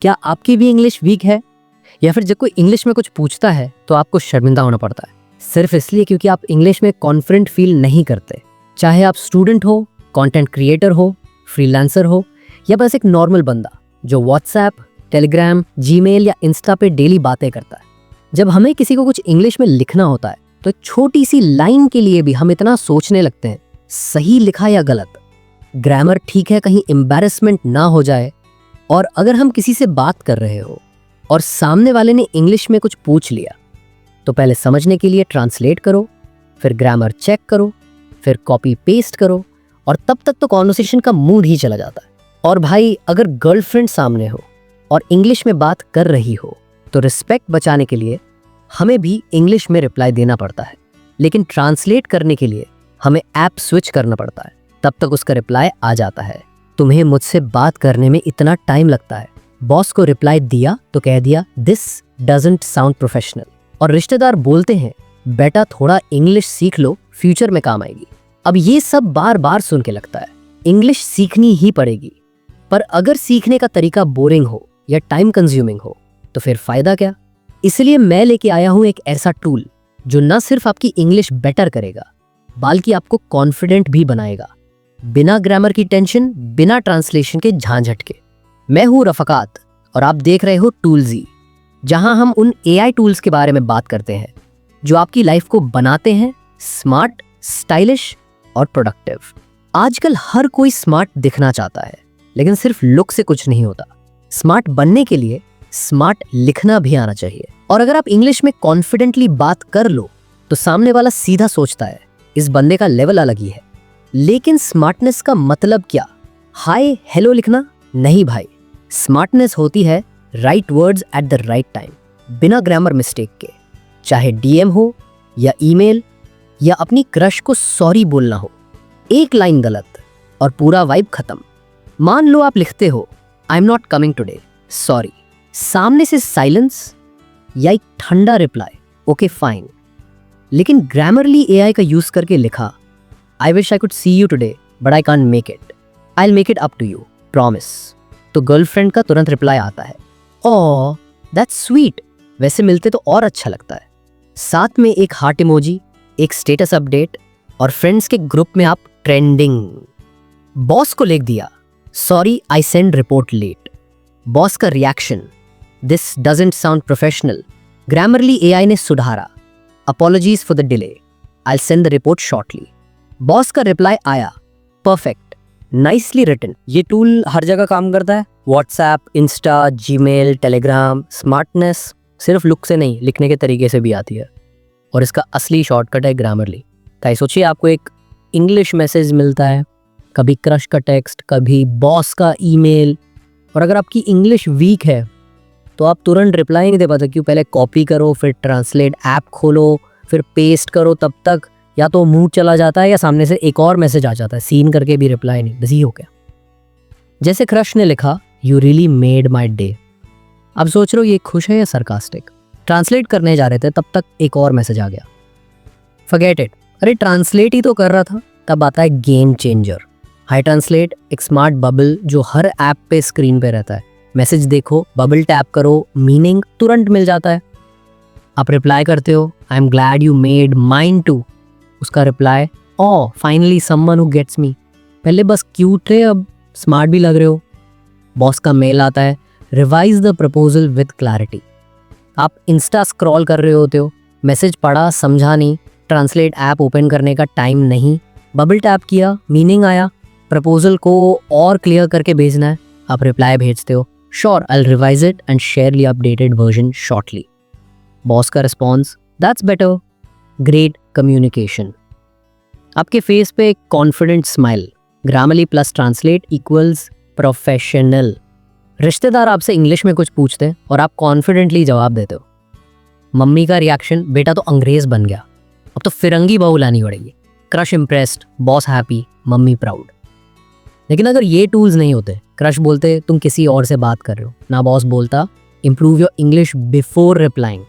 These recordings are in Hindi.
क्या आपकी भी इंग्लिश वीक है? या फिर जब कोई इंग्लिश में कुछ पूछता है तो आपको शर्मिंदा होना पड़ता है सिर्फ इसलिए क्योंकि आप इंग्लिश में कॉन्फिडेंट फील नहीं करते? चाहे आप स्टूडेंट हो, कंटेंट क्रिएटर हो, फ्रीलांसर हो या बस एक नॉर्मल बंदा जो व्हाट्सएप, टेलीग्राम, जीमेल या इंस्टा पे डेली बातें करता है। जब हमें किसी को कुछ इंग्लिश में लिखना होता है तो एक छोटी सी लाइन के लिए भी हम इतना सोचने लगते हैं, सही लिखा या गलत, ग्रामर ठीक है, कहीं एम्बैरेसमेंट ना हो जाए। और अगर हम किसी से बात कर रहे हो और सामने वाले ने इंग्लिश में कुछ पूछ लिया तो पहले समझने के लिए ट्रांसलेट करो, फिर ग्रामर चेक करो, फिर कॉपी पेस्ट करो और तब तक तो कॉन्वर्सेशन का मूड ही चला जाता है। और भाई, अगर गर्लफ्रेंड सामने हो और इंग्लिश में बात कर रही हो तो रिस्पेक्ट बचाने के लिए हमें भी इंग्लिश में रिप्लाई देना पड़ता है, लेकिन ट्रांसलेट करने के लिए हमें ऐप स्विच करना पड़ता है, तब तक उसका रिप्लाई आ जाता है। तुम्हें मुझसे बात करने में इतना टाइम लगता है। बॉस को रिप्लाई दिया तो कह दिया दिस डजंट साउंड प्रोफेशनल। और रिश्तेदार बोलते हैं बेटा थोड़ा इंग्लिश सीख लो, फ्यूचर में काम आएगी। अब ये सब बार बार सुन के लगता है इंग्लिश सीखनी ही पड़ेगी, पर अगर सीखने का तरीका बोरिंग हो या टाइम कंज्यूमिंग हो तो फिर फायदा क्या? इसलिए मैं लेके आया हूं एक ऐसा टूल जो न सिर्फ आपकी इंग्लिश बेटर करेगा बल्कि आपको कॉन्फिडेंट भी बनाएगा, बिना ग्रामर की टेंशन, बिना ट्रांसलेशन के झांझट के। मैं हूं रफकात और आप देख रहे हो टूल्जी, जहां हम उन AI टूल्स के बारे में बात करते हैं जो आपकी लाइफ को बनाते हैं स्मार्ट, स्टाइलिश और प्रोडक्टिव। आजकल हर कोई स्मार्ट दिखना चाहता है, लेकिन सिर्फ लुक से कुछ नहीं होता। स्मार्ट बनने के लिए स्मार्ट लिखना भी आना चाहिए। और अगर आप इंग्लिश में कॉन्फिडेंटली बात कर लो तो सामने वाला सीधा सोचता है इस बंदे का लेवल अलग ही है। लेकिन स्मार्टनेस का मतलब क्या? हाय हेलो लिखना नहीं भाई। स्मार्टनेस होती है right words at the right time, बिना ग्रामर मिस्टेक के। चाहे DM हो या ईमेल या अपनी क्रश को सॉरी बोलना हो, एक लाइन गलत और पूरा वाइब खत्म। मान लो आप लिखते हो I am not coming today, sorry, सामने से साइलेंस या एक ठंडा रिप्लाई, ओके फाइन। लेकिन ग्रामरली AI का यूज करके लिखा I wish I could see you today but I can't make it, I will make it up to you, promise, तो गर्लफ्रेंड का तुरंत रिप्लाई आता है ओह दैट्स स्वीट, वैसे मिलते तो और अच्छा लगता है। साथ में एक हार्ट इमोजी, एक स्टेटस अपडेट और फ्रेंड्स के ग्रुप में आप ट्रेंडिंग। बॉस को लिख दिया sorry I send report late, boss का reaction this doesn't sound professional, Grammarly AI ने सुधारा apologies for the delay, I send the report shortly. Boss का रिप्लाई आया परफेक्ट, नाइसली रिटन। ये टूल हर जगह काम करता है, WhatsApp, Insta, Gmail, Telegram. Smartness सिर्फ लुक से नहीं, लिखने के तरीके से भी आती है और इसका असली शॉर्टकट है ग्रामरली। ताकि सोचिए आपको एक इंग्लिश मैसेज मिलता है, कभी क्रश का टेक्स्ट, कभी बॉस का ईमेल, और अगर आपकी इंग्लिश वीक है तो आप तुरंत रिप्लाई नहीं दे पाते। क्यों? पहले कॉपी करो, फिर ट्रांसलेट ऐप खोलो, फिर पेस्ट करो, तब तक या तो मूड चला जाता है या सामने से एक और मैसेज आ जाता है, सीन करके भी रिप्लाई नहीं, बिजी हो गया। जैसे क्रश ने लिखा you really made my day. अब सोच रहे हो ये खुश है या सरकास्टिक? ट्रांसलेट करने जा रहे थे तब तक एक और मैसेज आ गया, फॉरगेट इट, अरे ट्रांसलेट ही तो कर रहा था। तब आता है गेम चेंजर, हाई ट्रांसलेट, एक स्मार्ट बबल जो हर ऐप पे स्क्रीन पे रहता है। मैसेज देखो, बबल टैप करो, मीनिंग तुरंत मिल जाता है। आप रिप्लाई करते हो I am glad you made mine too, उसका reply oh finally someone who gets me. पहले बस क्यूट थे, अब स्मार्ट भी लग रहे हो। बॉस का मेल आता है revise the proposal with clarity. आप इंस्टा स्क्रॉल कर रहे होते हो, मैसेज पढ़ा, समझा नहीं, ट्रांसलेट ऐप ओपन करने का टाइम नहीं, बबल टैप किया, मीनिंग आया, प्रपोजल को और क्लियर करके भेजना है, आप रिप्लाई भेजते हो sure I will revise it and share the updated version shortly. Boss का response that's better, great communication. आपके फेस पे एक confident smile, Grammarly plus translate equals professional. रिश्तेदार आपसे इंग्लिश में कुछ पूछते हैं और आप कॉन्फिडेंटली जवाब देते हो। मम्मी का रिएक्शन बेटा तो अंग्रेज बन गया, अब तो फिरंगी बहू लानी पड़ेगी। Crush impressed, boss happy, mummy proud. लेकिन अगर ये टूल्स नहीं होते, क्रश बोलते तुम किसी और से बात कर रहे हो, ना बॉस बोलता improve your English before replying.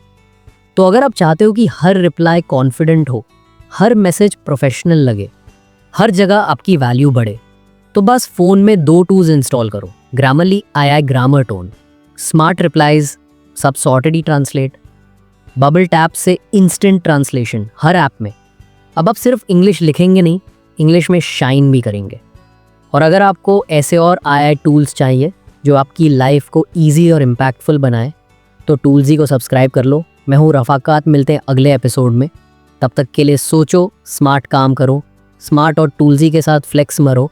तो अगर आप चाहते हो कि हर रिप्लाई कॉन्फिडेंट हो, हर मैसेज प्रोफेशनल लगे, हर जगह आपकी वैल्यू बढ़े, तो बस फोन में 2 टूल्स इंस्टॉल करो, Grammarly AI grammar tone smart replies सब सॉर्टेड ही ट्रांसलेट, बबल टैप से इंस्टेंट ट्रांसलेशन हर ऐप में। अब आप सिर्फ इंग्लिश लिखेंगे नहीं, इंग्लिश में शाइन भी करेंगे। और अगर आपको ऐसे और AI टूल्स चाहिए जो आपकी लाइफ को ईजी और इम्पैक्टफुल बनाए तो टूल्सी को सब्सक्राइब कर लो। मैं हूँ रफ़ाकात, मिलते हैं अगले एपिसोड में। तब तक के लिए सोचो, स्मार्ट काम करो, स्मार्ट और टूल्सी के साथ फ्लेक्स मरो।